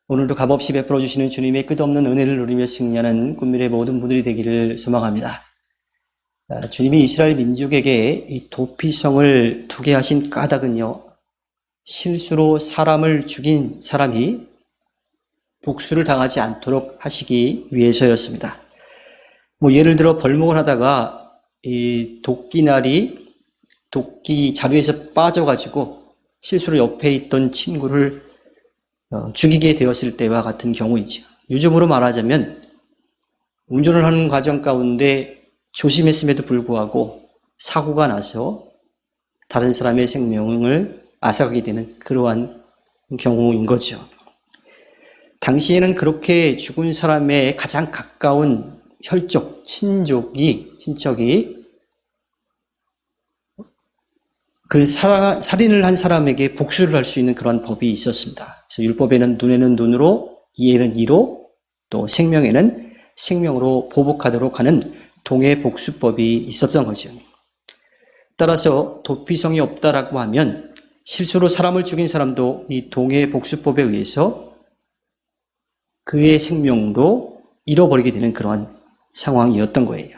오늘도 값없이 베풀어 주시는 주님의 끝없는 은혜를 누리며 승리하는 꿈미래 모든 분들이 되기를 소망합니다. 주님이 이스라엘 민족에게 이 도피성을 두게 하신 까닭은요, 실수로 사람을 죽인 사람이 복수를 당하지 않도록 하시기 위해서였습니다. 예를 들어 벌목을 하다가 이 도끼날이 도끼 자루에서 빠져가지고 실수로 옆에 있던 친구를 죽이게 되었을 때와 같은 경우이죠. 요즘으로 말하자면 운전을 하는 과정 가운데 조심했음에도 불구하고 사고가 나서 다른 사람의 생명을 앗아가게 되는 그러한 경우인 거죠. 당시에는 그렇게 죽은 사람의 가장 가까운 혈족, 친척이 그 살인을 한 사람에게 복수를 할 수 있는 그런 법이 있었습니다. 그래서 율법에는 눈에는 눈으로, 이에는 이로, 또 생명에는 생명으로 보복하도록 하는 동해복수법이 있었던 거죠. 따라서 도피성이 없다라고 하면 실수로 사람을 죽인 사람도 이 동해복수법에 의해서 그의 생명도 잃어버리게 되는 그러한 상황이었던 거예요.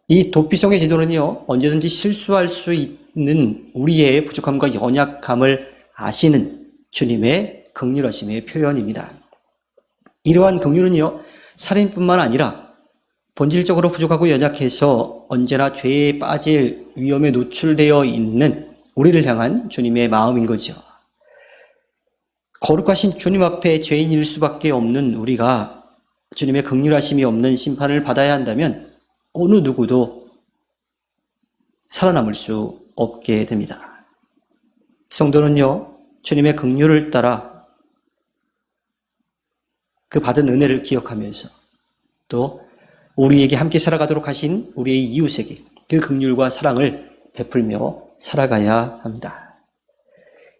이 도피성의 제도는요, 언제든지 실수할 수 있는 우리의 부족함과 연약함을 아시는 주님의 긍휼하심의 표현입니다. 이러한 긍휼은요, 살인뿐만 아니라 본질적으로 부족하고 연약해서 언제나 죄에 빠질 위험에 노출되어 있는 우리를 향한 주님의 마음인 거죠. 거룩하신 주님 앞에 죄인일 수밖에 없는 우리가 주님의 긍휼하심이 없는 심판을 받아야 한다면 어느 누구도 살아남을 수 없게 됩니다. 성도는요, 주님의 긍휼을 따라 그 받은 은혜를 기억하면서 또 우리에게 함께 살아가도록 하신 우리의 이웃에게 그 긍휼과 사랑을 베풀며 살아가야 합니다.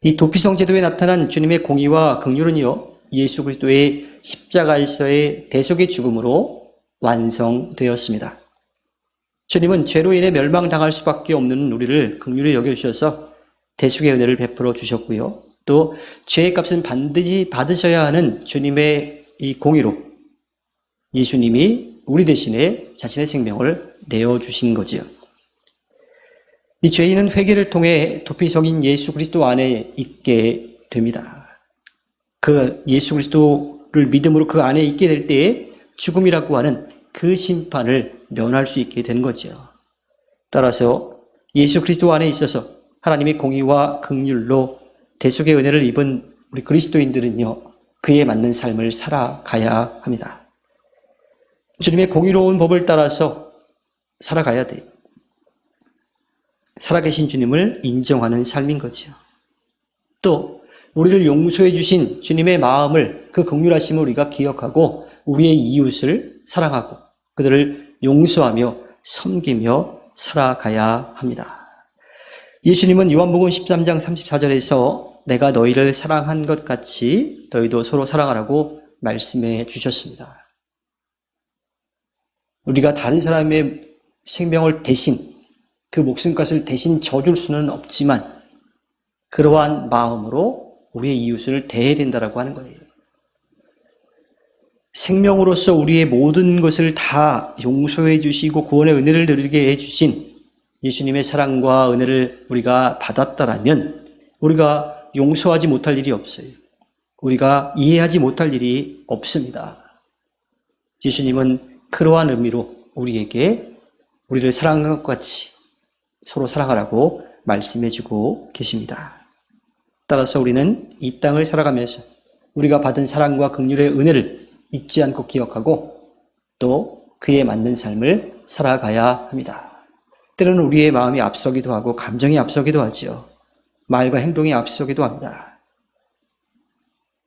이 도피성 제도에 나타난 주님의 공의와 긍휼은요, 예수 그리스도의 십자가에서의 대속의 죽음으로 완성되었습니다. 주님은 죄로 인해 멸망당할 수밖에 없는 우리를 긍휼히 여겨주셔서 대속의 은혜를 베풀어 주셨고요. 또 죄의 값은 반드시 받으셔야 하는 주님의 이 공의로 예수님이 우리 대신에 자신의 생명을 내어주신 거지요. 이 죄인은 회개를 통해 도피성인 예수 그리스도 안에 있게 됩니다. 그 예수 그리스도를 믿음으로 그 안에 있게 될 때에 죽음이라고 하는 그 심판을 면할 수 있게 된 거죠. 따라서 예수 그리스도 안에 있어서 하나님의 공의와 긍휼로 대속의 은혜를 입은 우리 그리스도인들은요, 그에 맞는 삶을 살아가야 합니다. 주님의 공의로운 법을 따라서 살아가야 돼요. 살아계신 주님을 인정하는 삶인 거죠. 또 우리를 용서해 주신 주님의 마음을, 그 긍휼하심을 우리가 기억하고 우리의 이웃을 사랑하고 그들을 용서하며 섬기며 살아가야 합니다. 예수님은 요한복음 13장 34절에서 내가 너희를 사랑한 것 같이 너희도 서로 사랑하라고 말씀해 주셨습니다. 우리가 다른 사람의 생명을 대신, 그 목숨값을 대신 져줄 수는 없지만 그러한 마음으로 우리의 이웃을 대해야 된다라고 하는 거예요. 생명으로서 우리의 모든 것을 다 용서해 주시고 구원의 은혜를 누리게 해 주신 예수님의 사랑과 은혜를 우리가 받았다라면 우리가 용서하지 못할 일이 없어요. 우리가 이해하지 못할 일이 없습니다. 예수님은 그러한 의미로 우리에게 우리를 사랑한 것 같이 서로 사랑하라고 말씀해 주고 계십니다. 따라서 우리는 이 땅을 살아가면서 우리가 받은 사랑과 긍휼의 은혜를 잊지 않고 기억하고 또 그에 맞는 삶을 살아가야 합니다. 때로는 우리의 마음이 앞서기도 하고 감정이 앞서기도 하지요. 말과 행동이 앞서기도 합니다.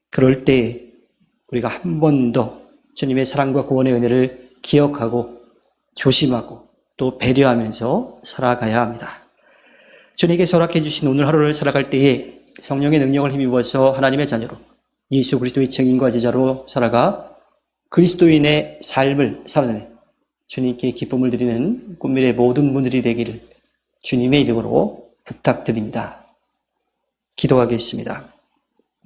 그럴 때 우리가 한 번 더 주님의 사랑과 구원의 은혜를 기억하고 조심하고 또 배려하면서 살아가야 합니다. 주님께서 허락해 주신 오늘 하루를 살아갈 때에 성령의 능력을 힘입어서 하나님의 자녀로 예수 그리스도의 증인과 제자로 살아가 그리스도인의 삶을 살아내 주님께 기쁨을 드리는 꿈미래 모든 분들이 되기를 주님의 이름으로 부탁드립니다. 기도하겠습니다.